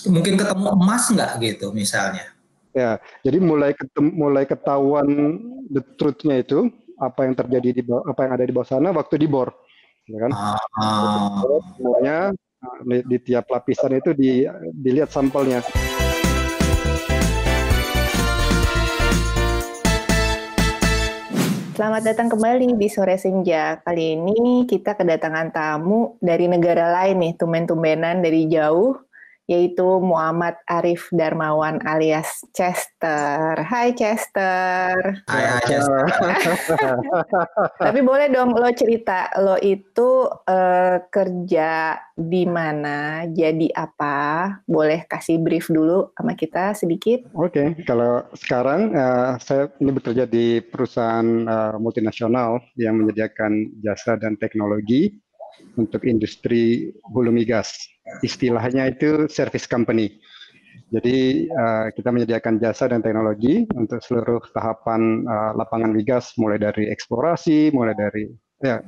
mungkin ketemu emas nggak gitu misalnya. Ya, jadi mulai ketahuan the truth-nya itu apa yang terjadi apa yang ada di bawah sana waktu dibor, ya kan? Semuanya di tiap lapisan itu dilihat sampelnya. Selamat datang kembali di Sore Senja. Kali ini kita kedatangan tamu dari negara lain nih, tumben-tumbenan dari jauh, yaitu Muhammad Arif Darmawan alias Chester. Hai Chester. Hai Chester. Tapi boleh dong lo cerita, lo itu kerja di mana, jadi apa? Boleh kasih brief dulu sama kita sedikit? Oke, kalau sekarang saya ini bekerja di perusahaan multinasional yang menyediakan jasa dan teknologi untuk industri hulu migas. Istilahnya itu service company. Jadi kita menyediakan jasa dan teknologi untuk seluruh tahapan lapangan migas, mulai dari eksplorasi,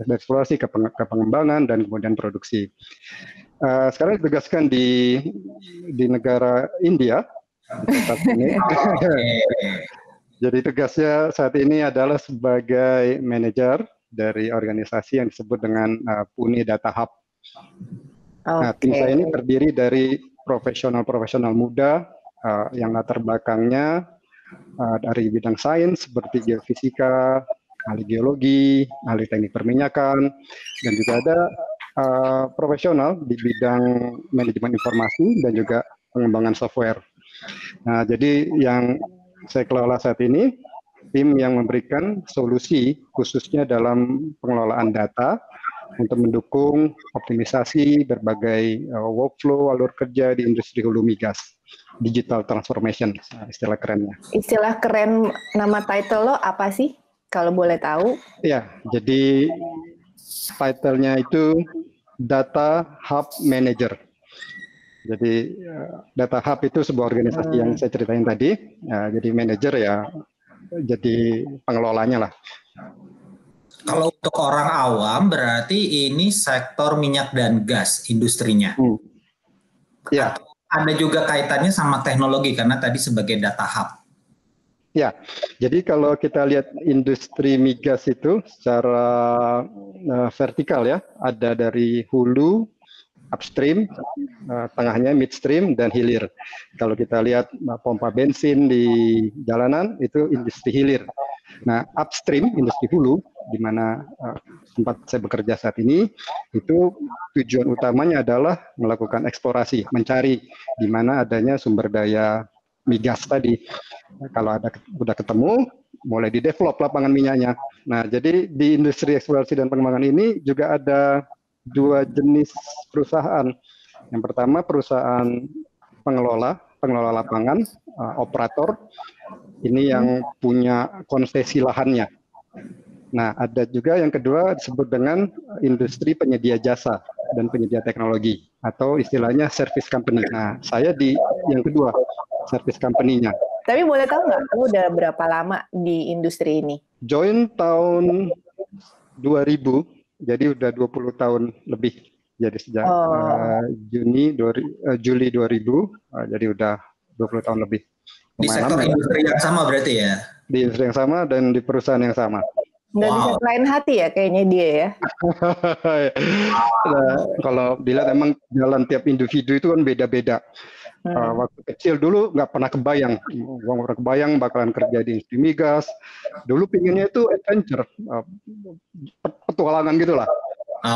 eksplorasi ke pengembangan dan kemudian produksi. Sekarang ditugaskan di negara India. Jadi tugasnya saat ini adalah sebagai manajer dari organisasi yang disebut dengan Pune Data Hub. Nah, tim saya ini terdiri dari profesional muda yang latar belakangnya dari bidang sains seperti geofisika, ahli geologi, ahli teknik perminyakan, dan juga ada profesional di bidang manajemen informasi dan juga pengembangan software. Nah, jadi yang saya kelola saat ini tim yang memberikan solusi khususnya dalam pengelolaan data untuk mendukung optimisasi berbagai workflow alur kerja di industri hulu migas, digital transformation istilah kerennya. Istilah keren nama title lo apa sih kalau boleh tahu? Ya, jadi title-nya itu Data Hub Manager. Jadi Data Hub itu sebuah organisasi yang saya ceritain tadi. Jadi manajer ya, jadi pengelolanya lah. Kalau untuk orang awam berarti ini sektor minyak dan gas industrinya. Ya. Atau ada juga kaitannya sama teknologi karena tadi sebagai data hub. Ya, jadi kalau kita lihat industri migas itu secara vertikal ya, ada dari hulu, upstream, tengahnya midstream, dan hilir. Kalau kita lihat pompa bensin di jalanan, itu industri hilir. Nah, upstream, industri hulu, di mana tempat saya bekerja saat ini, itu tujuan utamanya adalah melakukan eksplorasi, mencari di mana adanya sumber daya migas tadi. Kalau udah ketemu, mulai di-develop lapangan minyaknya. Nah, jadi di industri eksplorasi dan pengembangan ini juga ada dua jenis perusahaan. Yang pertama perusahaan pengelola lapangan, operator. Ini yang punya konsesi lahannya. Nah, ada juga yang kedua disebut dengan industri penyedia jasa dan penyedia teknologi atau istilahnya service company. Nah, saya di yang kedua, service company-nya. Tapi boleh tahu nggak, kamu udah berapa lama di industri ini? Join tahun 2000, jadi udah 20 tahun lebih. Jadi sejak Juli 2000, jadi udah 20 tahun lebih. Di sektor industri yang sama berarti ya? Di industri yang sama dan di perusahaan yang sama. Nggak bisa lain hati ya kayaknya dia ya? Nah, kalau dilihat emang jalan tiap individu itu kan beda-beda. Waktu kecil dulu nggak pernah kebayang bakalan kerja di industri migas. Dulu pinginnya itu adventure, petualangan gitulah.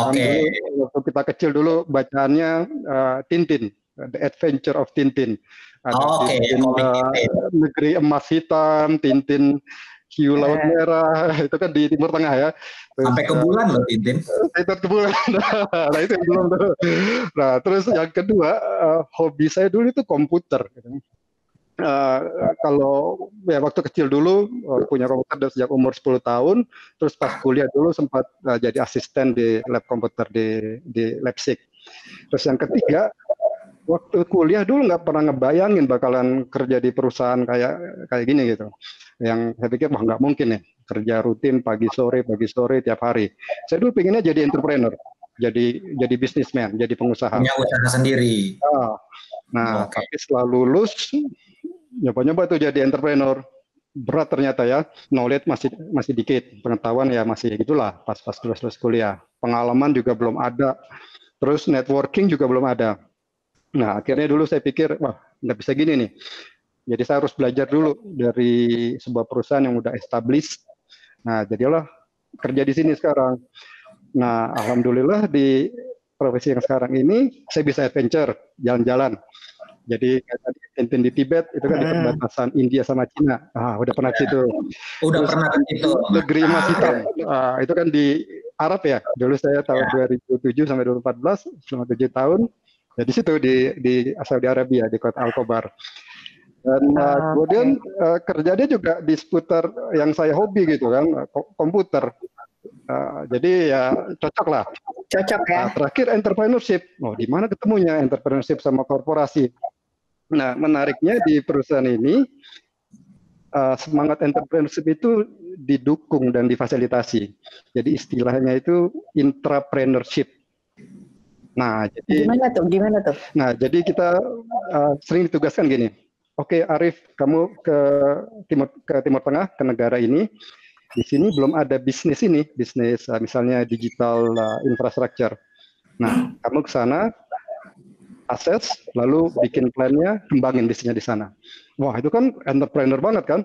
Oke. Waktu kita kecil dulu bacaannya Tintin, The Adventure of Tintin. Tintin Negeri Emas Hitam, Tintin Hiu Laut Merah, itu kan di Timur Tengah ya. Sampai ke bulan loh Tintin. Itu ke bulan. Nah itu yang belum tuh. Nah terus yang kedua, hobi saya dulu itu komputer. Kalau ya waktu kecil dulu punya komputer dari sejak umur 10 tahun, terus pas kuliah dulu sempat jadi asisten di lab komputer di Leipzig. Terus yang ketiga, waktu kuliah dulu nggak pernah ngebayangin bakalan kerja di perusahaan kayak gini gitu. Yang saya pikir nggak mungkin ya kerja rutin pagi sore tiap hari. Saya dulu pengennya jadi entrepreneur. jadi bisnismen, jadi pengusaha. Punya usaha sendiri. Nah, tapi setelah lulus nyoba-nyoba tuh jadi entrepreneur. Berat ternyata ya, knowledge masih dikit, pengetahuan ya masih gitulah pas lulus kuliah. Pengalaman juga belum ada, terus networking juga belum ada. Nah, akhirnya dulu saya pikir, wah nggak bisa gini nih. Jadi saya harus belajar dulu dari sebuah perusahaan yang udah established. Nah, jadilah kerja di sini sekarang. Nah, alhamdulillah di profesi yang sekarang ini saya bisa adventure, jalan-jalan. Jadi kayak tadi Tintin di Tibet itu kan di perbatasan India sama Cina. Udah pernah ke situ. Udah Terus pernah ke situ. Negeri Emas Hitam. Itu kan di Arab ya. Dulu saya tahun 2007 sampai 2014 selama 7 tahun. Ya di situ di Saudi Arabia di kota Al-Khobar. Dan kemudian kerjanya juga di seputar yang saya hobi gitu kan, komputer. Jadi ya cocok lah. Cocok ya. Terakhir entrepreneurship. Di mana ketemunya entrepreneurship sama korporasi? Nah, menariknya di perusahaan ini semangat entrepreneurship itu didukung dan difasilitasi. Jadi istilahnya itu intrapreneurship. Nah, jadi gimana tuh? Nah, jadi kita sering ditugaskan gini. Oke, Arif, kamu ke Timur Tengah, ke negara ini. Di sini belum ada bisnis misalnya digital infrastructure. Nah, kamu ke sana, akses, lalu bikin plan-nya, kembangin bisnisnya di sana. Wah, itu kan entrepreneur banget kan.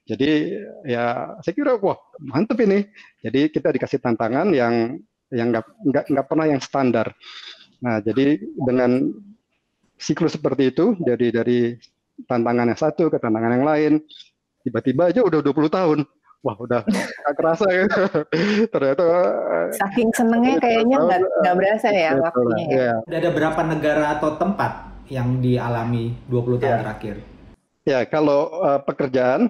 Jadi ya saya kira wah mantep ini. Jadi kita dikasih tantangan yang nggak pernah yang standar. Nah, jadi dengan siklus seperti itu, dari tantangan yang satu ke tantangan yang lain, tiba-tiba aja udah 20 tahun. Wah, udah nggak kerasa ya. Ternyata saking senengnya kayaknya nggak berasa ya waktunya ya. Ada berapa negara atau tempat yang dialami 20 tahun terakhir? Ya, kalau pekerjaan,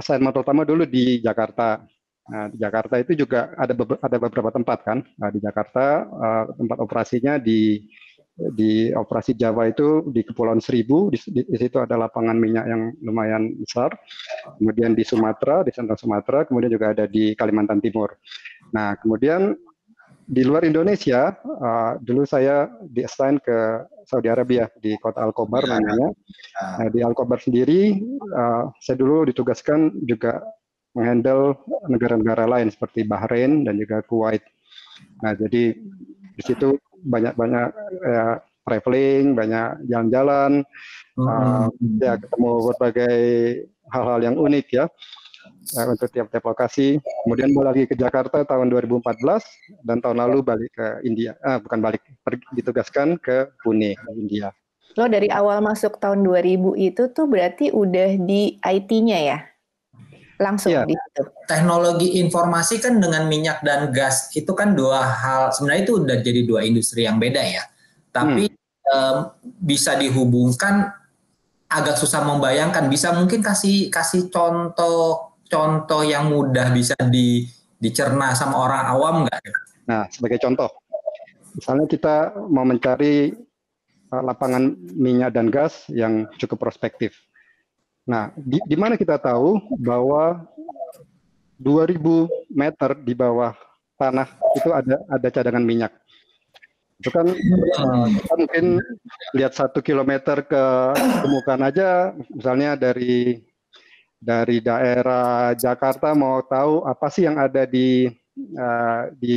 saya terutama dulu di Jakarta. Nah, di Jakarta itu juga ada beberapa tempat kan. Nah, di Jakarta tempat operasinya di operasi Java itu di Kepulauan Seribu, di situ ada lapangan minyak yang lumayan besar. Kemudian di Sumatera, di Sentral Sumatera, kemudian juga ada di Kalimantan Timur. Nah, kemudian di luar Indonesia, dulu saya di-assign ke Saudi Arabia, di kota Al-Khobar namanya. Nah, di Al-Khobar sendiri, saya dulu ditugaskan juga menghandle negara-negara lain seperti Bahrain dan juga Kuwait. Nah, jadi di situ banyak traveling, banyak jalan-jalan, ya ketemu berbagai hal-hal yang unik ya untuk tiap-tiap lokasi. Kemudian balik lagi ke Jakarta tahun 2014 dan tahun lalu balik ke India. Ditugaskan ke Pune, India. Lo dari awal masuk tahun 2000 itu tuh berarti udah di IT-nya ya? Langsung di situ. Teknologi informasi kan dengan minyak dan gas itu kan dua hal, sebenarnya itu udah jadi dua industri yang beda ya. Tapi bisa dihubungkan, agak susah membayangkan. Bisa mungkin kasih contoh yang mudah bisa dicerna sama orang awam nggak? Nah, sebagai contoh, misalnya kita mau mencari lapangan minyak dan gas yang cukup prospektif. Nah, di mana kita tahu bahwa 2000 meter di bawah tanah itu ada cadangan minyak. Itu kan kita mungkin lihat 1 kilometer ke permukaan aja, misalnya dari daerah Jakarta mau tahu apa sih yang ada di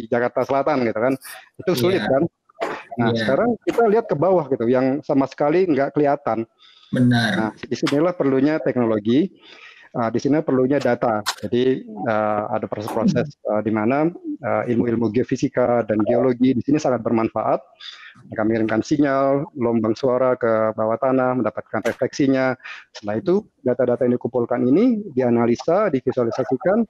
Jakarta Selatan gitu kan, itu sulit kan. Nah, sekarang kita lihat ke bawah gitu, yang sama sekali nggak kelihatan. Benar. Nah, disinilah perlunya teknologi, di sini perlunya data. Jadi ada proses-proses di mana ilmu-ilmu geofisika dan geologi di sini sangat bermanfaat. Mereka mengirimkan sinyal, gelombang suara ke bawah tanah, mendapatkan refleksinya. Setelah itu, data-data yang dikumpulkan ini dianalisa, divisualisasikan,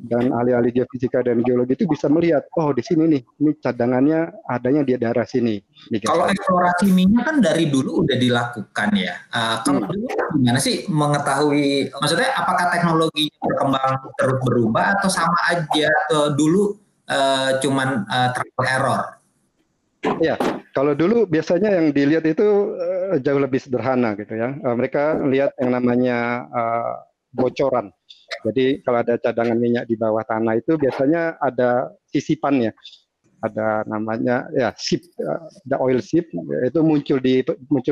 dan ahli-ahli geofisika dan geologi itu bisa melihat, oh di sini nih, ini cadangannya adanya di daerah sini. Kalau eksplorasi minyak kan dari dulu udah dilakukan ya. Kalau dulu gimana sih mengetahui, maksudnya apakah teknologi berkembang terus berubah atau sama aja atau dulu cuman trial error? Ya, kalau dulu biasanya yang dilihat itu jauh lebih sederhana gitu ya. Mereka lihat yang namanya bocoran. Jadi kalau ada cadangan minyak di bawah tanah itu biasanya ada sisipannya. ada namanya ya ship, ada oil ship itu muncul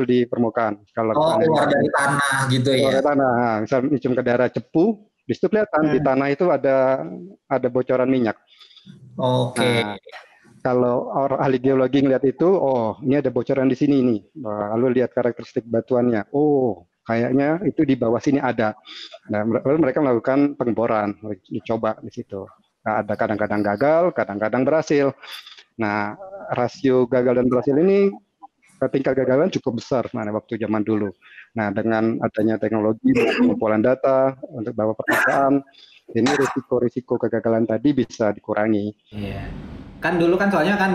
di permukaan. Kalau keluar dari tanah gitu keluar ya. dari tanah, misal mencium ke daerah cepu, di situ kelihatan di tanah itu ada bocoran minyak. Oke. Nah, kalau orang ahli geologi ngeliat itu, oh ini ada bocoran di sini nih. Lalu lihat karakteristik batuannya, oh kayaknya itu di bawah sini ada. Nah, lalu mereka melakukan pengeboran, dicoba di situ. Nah, ada kadang-kadang gagal, kadang-kadang berhasil. Nah, rasio gagal dan berhasil ini tingkat kegagalan cukup besar waktu zaman dulu. Nah, dengan adanya teknologi pengumpulan data untuk beberapa permukaan, ini risiko-risiko kegagalan tadi bisa dikurangi. Iya. Kan dulu kan soalnya kan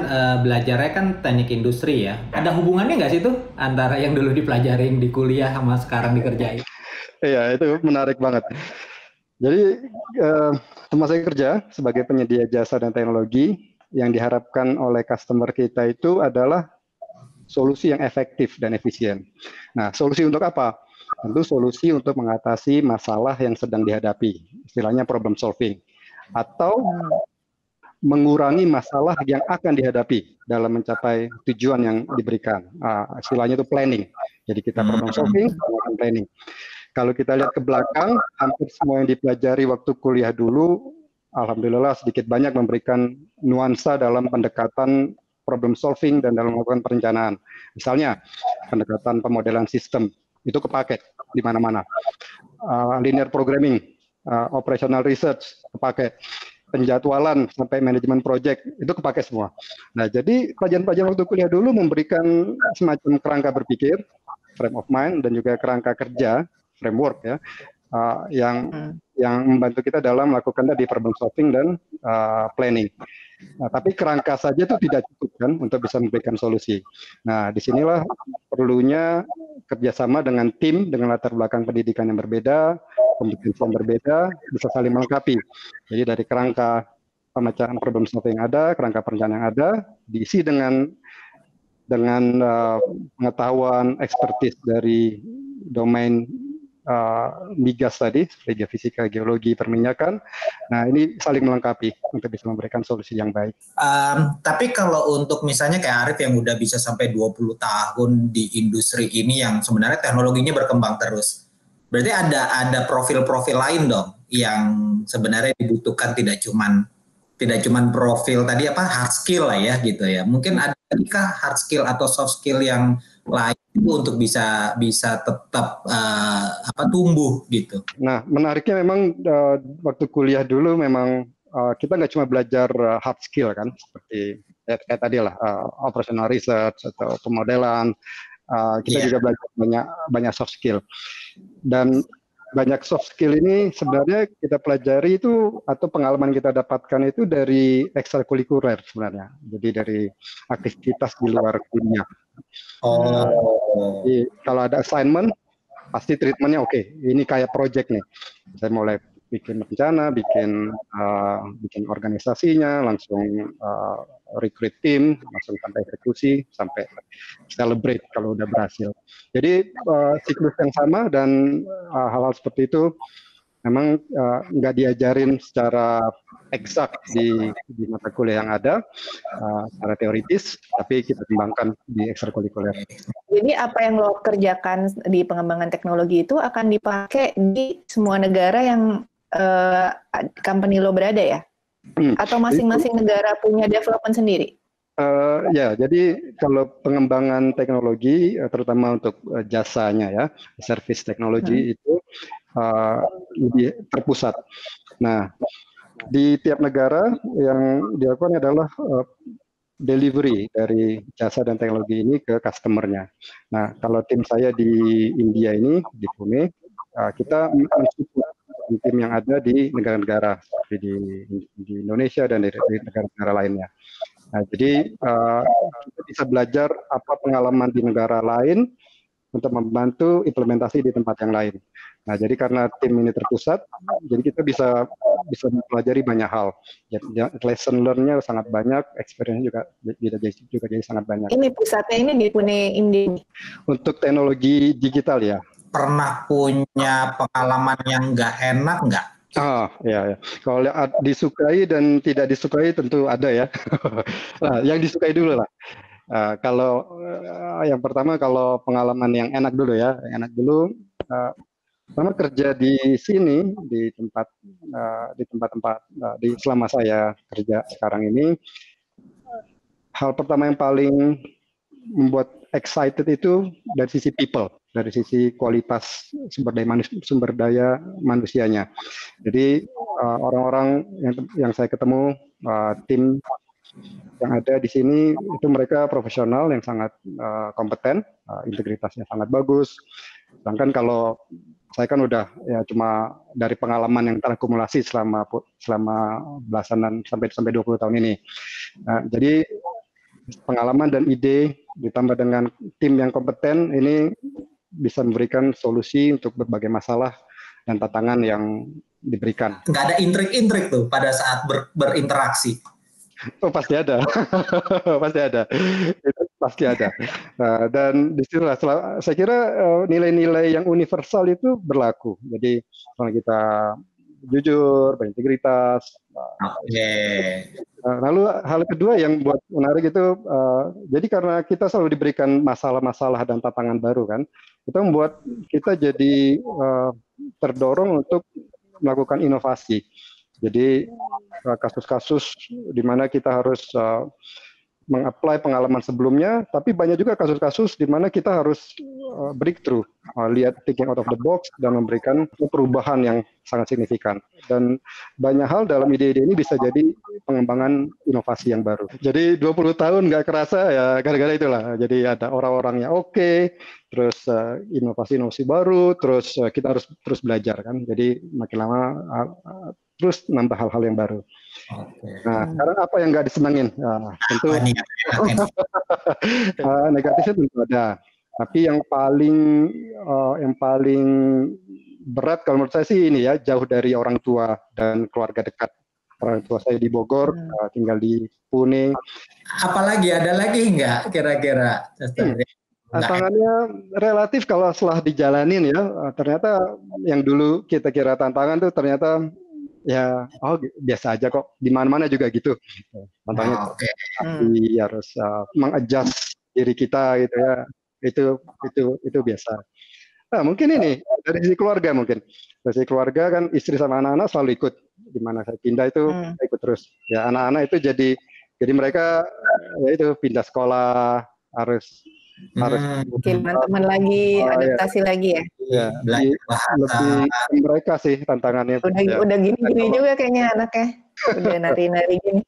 belajarnya kan teknik industri ya. Ada hubungannya nggak sih tuh antara yang dulu dipelajarin di kuliah sama sekarang dikerjain? Iya, itu menarik banget. Jadi tempat saya kerja sebagai penyedia jasa dan teknologi, yang diharapkan oleh customer kita itu adalah solusi yang efektif dan efisien. Nah, solusi untuk apa? Tentu solusi untuk mengatasi masalah yang sedang dihadapi, istilahnya problem solving, atau mengurangi masalah yang akan dihadapi dalam mencapai tujuan yang diberikan. Istilahnya itu planning. Jadi kita problem solving, planning. Kalau kita lihat ke belakang, hampir semua yang dipelajari waktu kuliah dulu, alhamdulillah sedikit banyak memberikan nuansa dalam pendekatan problem solving dan dalam melakukan perencanaan. Misalnya, pendekatan pemodelan sistem, itu kepake di mana-mana. Linear programming, operational research, kepake. Penjadwalan sampai manajemen project, itu kepake semua. Nah, jadi pelajaran-pelajaran waktu kuliah dulu memberikan semacam kerangka berpikir, frame of mind, dan juga kerangka kerja, framework ya, yang membantu kita dalam melakukan tadi problem solving dan planning. Nah, tapi kerangka saja itu tidak cukup kan untuk bisa memberikan solusi. Nah, disinilah perlunya kerjasama dengan tim dengan latar belakang pendidikan yang berbeda, kompetensi yang berbeda, bisa saling melengkapi. Jadi dari kerangka pemecahan problem solving yang ada, kerangka perencanaan yang ada, diisi dengan pengetahuan ekspertis dari domain migas tadi, seperti geofisika, geologi, perminyakan. Nah, ini saling melengkapi untuk bisa memberikan solusi yang baik. Tapi kalau untuk misalnya kayak Arif yang udah bisa sampai 20 tahun di industri ini yang sebenarnya teknologinya berkembang terus. Berarti ada profil-profil lain dong yang sebenarnya dibutuhkan, tidak cuman profil tadi hard skill lah ya gitu ya. Mungkin ada hard skill atau soft skill yang lain itu untuk bisa tetap tumbuh gitu. Nah, menariknya memang waktu kuliah dulu memang kita nggak cuma belajar hard skill kan, seperti kayak tadi lah operational research atau pemodelan. Kita juga belajar banyak soft skill, dan banyak soft skill ini sebenarnya kita pelajari itu atau pengalaman kita dapatkan itu dari ekstrakurikuler sebenarnya. Jadi dari aktivitas di luar kuliah. Jadi kalau ada assignment pasti treatmentnya oke. Ini kayak project nih. Saya mulai bikin rencana, bikin organisasinya, langsung recruit tim, langsung sampai eksekusi, sampai celebrate kalau udah berhasil. Jadi siklus yang sama, dan hal-hal seperti itu memang nggak diajarin secara eksak di mata kuliah yang ada, secara teoritis, tapi kita kembangkan di ekstrakurikuler. Jadi apa yang lo kerjakan di pengembangan teknologi itu akan dipakai di semua negara yang company lo berada ya? Atau masing-masing negara punya development sendiri? Ya, jadi kalau pengembangan teknologi, terutama untuk jasanya ya, service teknologi itu lebih terpusat. Nah, di tiap negara yang dilakukan adalah delivery dari jasa dan teknologi ini ke customer-nya. Nah, kalau tim saya di India ini, di Pune, kita mensupport tim yang ada di negara-negara seperti di Indonesia dan di negara-negara lainnya. Nah, jadi kita bisa belajar apa pengalaman di negara lain untuk membantu implementasi di tempat yang lain. Nah, jadi karena tim ini terpusat, jadi kita bisa mempelajari banyak hal. Lesson learn-nya sangat banyak, experience-nya juga jadi sangat banyak. Ini pusatnya ini di Pune, India. Untuk teknologi digital ya. Pernah punya pengalaman yang nggak enak nggak? Ya. Kalau disukai dan tidak disukai tentu ada ya. Nah, yang disukai dulu lah. Kalau yang pertama kalau pengalaman yang enak dulu ya, yang enak dulu. Pertama kerja di sini di tempat-tempat selama saya kerja sekarang ini, hal pertama yang paling membuat excited itu dari sisi people, dari sisi kualitas sumber daya manusianya. Jadi orang-orang yang saya ketemu, tim yang ada di sini itu mereka profesional yang sangat kompeten, integritasnya sangat bagus. Sedangkan kalau saya kan udah ya cuma dari pengalaman yang terakumulasi selama belasan sampai 20 tahun ini. Jadi pengalaman dan ide ditambah dengan tim yang kompeten ini bisa memberikan solusi untuk berbagai masalah dan tantangan yang diberikan. Nggak ada intrik-intrik tuh pada saat berinteraksi. Oh pasti ada, pasti ada, itu pasti ada. Dan disitulah saya kira nilai-nilai yang universal itu berlaku. Jadi kalau kita jujur, berintegritas. Lalu hal kedua yang buat menarik itu, jadi karena kita selalu diberikan masalah-masalah dan tantangan baru kan, itu membuat kita jadi terdorong untuk melakukan inovasi. Jadi kasus-kasus di mana kita harus meng-apply pengalaman sebelumnya, tapi banyak juga kasus-kasus di mana kita harus breakthrough, lihat thinking out of the box dan memberikan perubahan yang sangat signifikan. Dan banyak hal dalam ide-ide ini bisa jadi pengembangan inovasi yang baru. Jadi 20 tahun nggak kerasa ya gara-gara itulah. Jadi ada orang-orangnya oke, terus inovasi-inovasi baru, terus kita harus terus belajar kan. Jadi makin lama terus nambah hal-hal yang baru. Nah, sekarang apa yang nggak disenangin? Tentu negatifnya tentu ada. Tapi yang paling berat kalau menurut saya sih ini ya, jauh dari orang tua dan keluarga dekat. Orang tua saya di Bogor, tinggal di Pune. Apalagi ada lagi nggak kira-kira? Tantangannya relatif kalau setelah dijalanin ya, ternyata yang dulu kita kira tantangan tuh ternyata ya biasa aja kok, di mana-mana juga gitu. Contohnya tapi harus mengadjust diri kita gitu ya, itu biasa. Nah mungkin ini dari sisi keluarga, mungkin dari sisi keluarga kan istri sama anak-anak selalu ikut, di mana saya pindah itu saya ikut terus ya. Anak-anak itu jadi mereka ya itu pindah sekolah, harus teman lagi, adaptasi lagi ya. Ya, lebih mereka sih tantangannya. Udah gini-gini juga kayaknya anaknya. Udah nari-nari gini.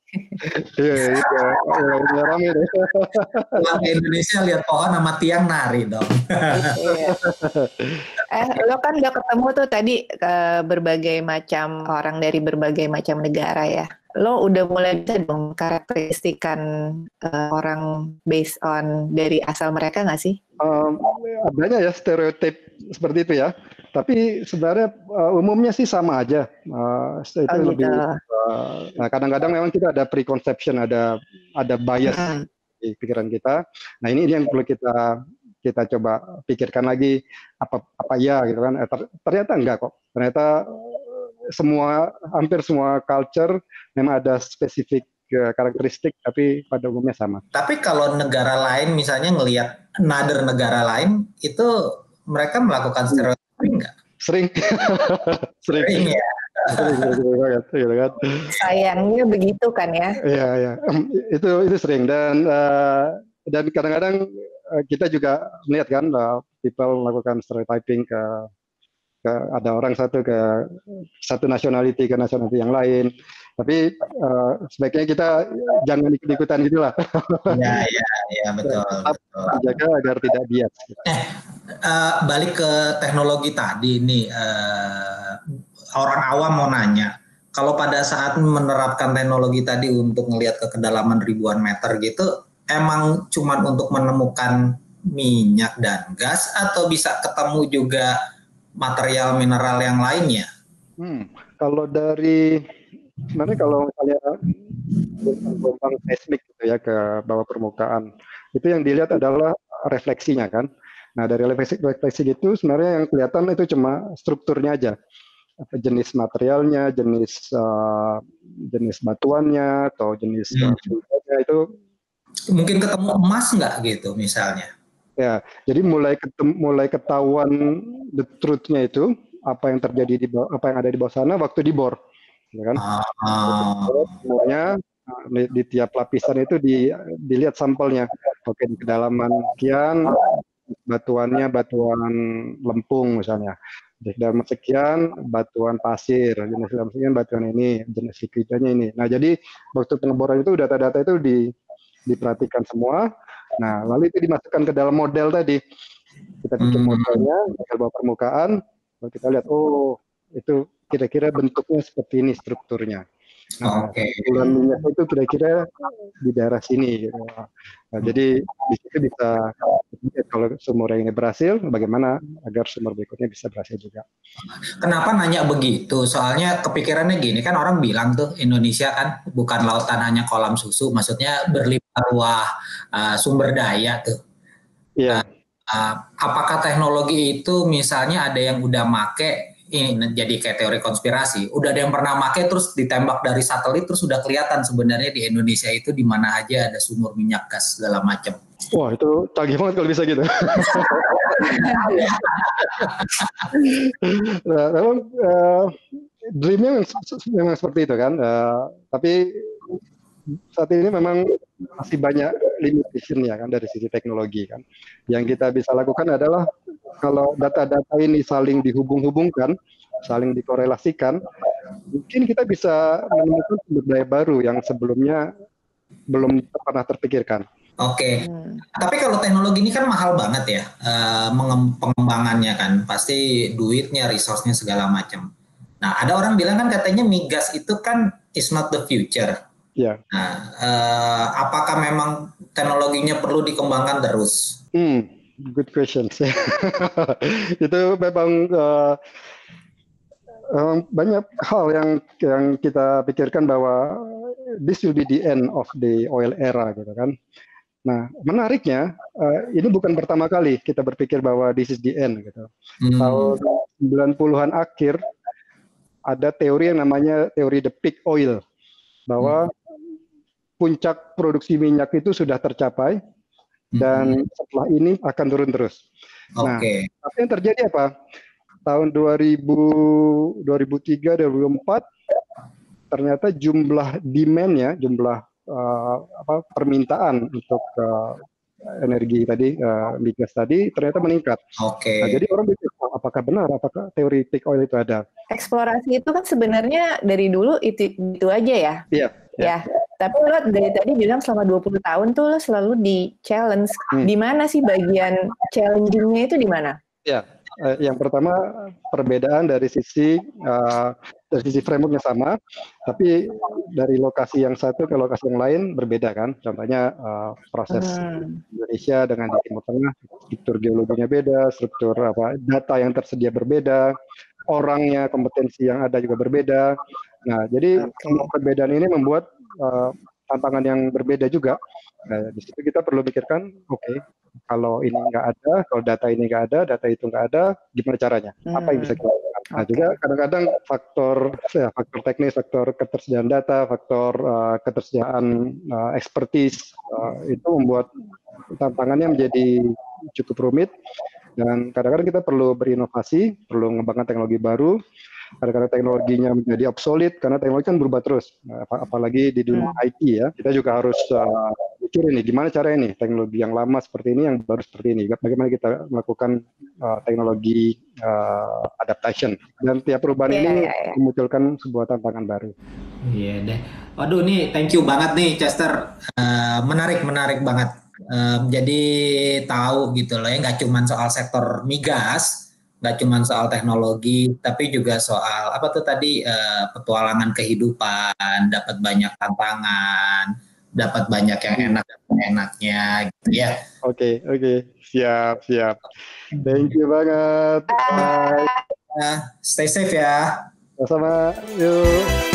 Iya, rame deh. Pulang ke Indonesia lihat pohon sama tiang nari dong. Lo kan udah ketemu tuh tadi berbagai macam orang dari berbagai macam negara ya. Lo udah mulai bisa dong karakteristikan orang based on dari asal mereka nggak sih? Adanya ya stereotip seperti itu ya. Tapi sebenarnya umumnya sih sama aja. Itu lebih. Nah, kadang-kadang memang kita ada preconception, ada bias di pikiran kita. Nah ini yang perlu kita coba pikirkan lagi apa ya gitu kan. Ternyata enggak kok. Ternyata hampir semua culture memang ada spesifik karakteristik, tapi pada umumnya sama. Tapi kalau negara lain misalnya ngelihat negara lain, itu mereka melakukan stereotip nggak? Sering ya. Sering. Sayangnya begitu kan ya? Iya. Itu sering dan kadang-kadang kita juga melihat kan people melakukan stereotyping ke ada orang ke satu nationality ke nationality yang lain. Tapi sebaiknya kita jangan ikut-ikutan gitulah. Iya betul. Jaga agar tidak bias. Balik ke teknologi tadi nih, orang awam mau nanya, kalau pada saat menerapkan teknologi tadi untuk ngelihat ke kedalaman ribuan meter gitu, emang cuman untuk menemukan minyak dan gas atau bisa ketemu juga material mineral yang lainnya? Kalau sebenarnya kalau misalnya gelombang seismik gitu ya ke bawah permukaan, itu yang dilihat adalah refleksinya kan. Nah dari refleksi itu sebenarnya yang kelihatan itu cuma strukturnya aja. jenis materialnya, jenis batuannya, atau jenis fluidnya itu. Mungkin ketemu emas nggak gitu misalnya? Ya, jadi mulai ketahuan the truth-nya itu apa yang terjadi apa yang ada di bawah sana waktu dibor, ya kan? Semuanya di tiap lapisan itu dilihat sampelnya. Oke, di kedalaman sekian batuan lempung misalnya. Di kedalaman sekian batuan pasir, jenis kedalaman sekian batuan ini, jenis liquidnya ini. Nah, jadi waktu pengeboran itu data-data itu diperhatikan semua. Nah, lalu itu dimasukkan ke dalam model tadi. Kita bikin modelnya, model bawah permukaan, lalu kita lihat, oh itu kira-kira bentuknya seperti ini strukturnya. Nah, kumpulan minyak itu kira-kira di daerah sini. Gitu. Nah, jadi di situ bisa, kalau sumur yang ini berhasil, bagaimana agar sumur berikutnya bisa berhasil juga. Kenapa nanya begitu? Soalnya kepikirannya gini, kan orang bilang tuh Indonesia kan bukan lautan hanya kolam susu, maksudnya berlimpah ruah sumber daya tuh. Iya. Apakah teknologi itu misalnya ada yang udah make, ini jadi kayak teori konspirasi, udah ada yang pernah make terus ditembak dari satelit terus udah kelihatan sebenarnya di Indonesia itu di mana aja ada sumur minyak gas segala macam. Wah, itu canggih banget kalau bisa gitu. Nah, memang dreamnya memang seperti itu kan, tapi saat ini memang masih banyak limitation ya kan dari sisi teknologi kan. Yang kita bisa lakukan adalah kalau data-data ini saling dihubung-hubungkan, saling dikorelasikan, mungkin kita bisa menemukan sumber daya baru yang sebelumnya belum pernah terpikirkan. Oke. Tapi kalau teknologi ini kan mahal banget ya, pengembangannya kan, pasti duitnya, resource-nya segala macam. Nah, ada orang bilang kan katanya migas itu kan is not the future. Ya. Nah, apakah memang teknologinya perlu dikembangkan terus? Good questions. Itu memang banyak hal yang kita pikirkan bahwa this will be the end of the oil era, gitu kan. Nah, menariknya ini bukan pertama kali kita berpikir bahwa this is the end, gitu. Tahun 90-an akhir ada teori yang namanya teori the peak oil, bahwa puncak produksi minyak itu sudah tercapai dan setelah ini akan turun terus. Nah, tapi yang terjadi apa? Tahun 2003, 2004 ternyata jumlah demand-nya, jumlah permintaan untuk energi tadi, migas tadi ternyata meningkat. Nah, jadi orang pikir, apakah benar? Apakah teori peak oil itu ada? Eksplorasi itu kan sebenarnya dari dulu itu aja ya? Iya. Ya, tapi lo dari tadi bilang selama 20 tahun tuh lo selalu di-challenge. Di mana sih bagian challenging-nya itu di mana? Ya, yang pertama perbedaan dari sisi framework-nya sama, tapi dari lokasi yang satu ke lokasi yang lain berbeda kan. Contohnya proses Indonesia dengan di Timur Tengah, struktur geologinya beda, struktur data yang tersedia berbeda, orangnya, kompetensi yang ada juga berbeda. Nah, jadi semua perbedaan ini membuat tantangan yang berbeda juga. Nah, di situ kita perlu pikirkan, oke, kalau ini nggak ada, kalau data ini nggak ada, data itu nggak ada, gimana caranya? Apa yang bisa kita lakukan? Nah, juga kadang-kadang faktor teknis, faktor ketersediaan data, faktor ketersediaan expertise itu membuat tantangannya menjadi cukup rumit. Dan kadang-kadang kita perlu berinovasi, perlu mengembangkan teknologi baru. Kadang-kadang teknologinya menjadi obsolete karena teknologi kan berubah terus, apalagi di dunia IT ya. Kita juga harus pikir ini gimana caranya nih teknologi yang lama seperti ini, yang baru seperti ini. Bagaimana kita melakukan teknologi adaptation, dan tiap perubahan ini memunculkan sebuah tantangan baru. Iya deh. Waduh nih, thank you banget nih Chester. Menarik banget. Jadi tahu gitu loh ya, nggak cuma soal sektor migas, nggak cuma soal teknologi, tapi juga soal apa tuh tadi petualangan kehidupan, dapat banyak tantangan, dapat banyak yang enaknya gitu ya. Oke, siap. Thank you banget. Stay safe ya. Sama-sama. Yuk.